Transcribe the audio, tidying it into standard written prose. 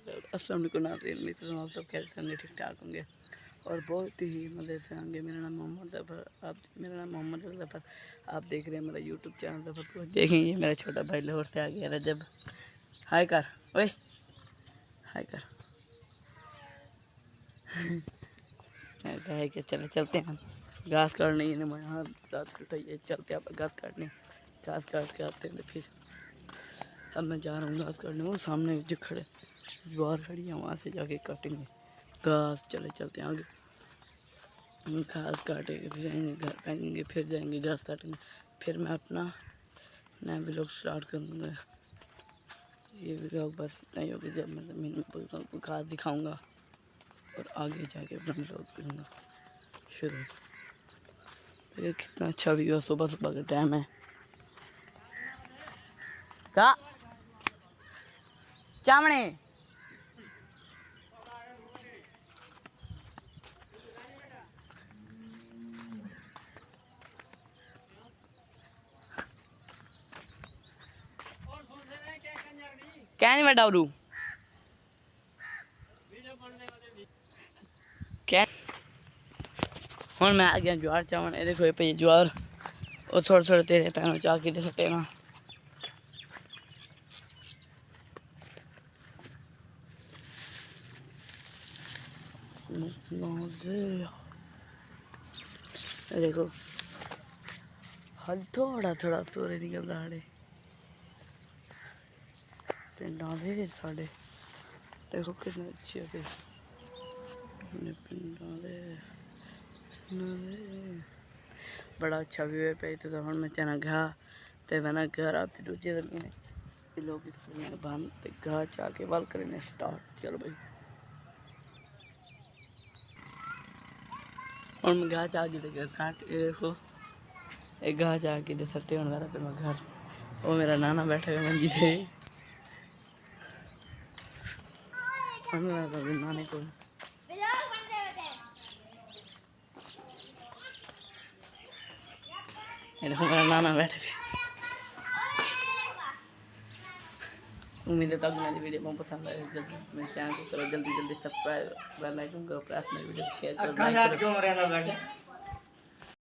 अस्सलाम वालेकुम नाज़रीन, उम्मीद करता हूँ आप सब कैसे होंगे, ठीक ठाक होंगे और बहुत ही मज़े से होंगे। मेरा नाम मोहम्मद ज़फ़र, आप देख रहे हैं मेरा यूट्यूब चैनल ज़फ़र। तो देखेंगे मेरा छोटा भाई लाहौर से आ गया रजब। हाय कर, ओए हाय कर। है कि चले चलते हैं, घास काटने यहाँ रात उठाइए, चलते हैं आप घास काटने। घास काट के आते हैं तो फिर अब मैं जा रहा हूँ घास काटने। वो सामने जो खड़े बाहर खड़ी है वहाँ से जाके काटेंगे घास। चले चलते हैं आगे, घास काटेंगे फिर जाएंगे घर फेंकेंगे, फिर जाएंगे घास काटेंगे, फिर मैं अपना नया व्लॉग स्टार्ट करूँगा। ये व्लॉग बस नहीं होगी जब मैं ज़मीन में पहुँचूँगा, आपको घास दिखाऊँगा और आगे जाके अपना व्लॉग करूँगा शुरू। तो ये कितना अच्छा व्यू है, सुबह सुबह का टाइम है। का चामड़े क्या नहीं मैं डालू क्या हूँ मैं आ गया ज्वार चावल। ये देखो पे ज्वार और थोड़े थोड़े तेरे पैरों चा के दे सकते ना। देखो हल थोड़ा थोड़ा सूरज निकलता है पिंडा दे साढ़े। देखो कितने अच्छे होते पिंडा दे, बड़ा अच्छा व्यू है पे। तो हम मैं चना घा ते बना घर आप दूजे जमीन लोग बंद घा चाके वाल करने स्टार्ट। चलो भाई और मैं घा चाके देखो देखो एक घा चाके दे सकते हैं मेरा। फिर मैं घर वो मेरा नाना बैठा हुआ मंजी थे नाने को मेरा नाना बैठे थे। उम्मीद है तक मेरी वीडियो को पसंद आए। जल्दी मेरे चैनल को करो जल्दी जल्दी सब्सक्राइब, बेल आइकन करो प्रेस, मेरी वीडियो शेयर करो, लाइक करो।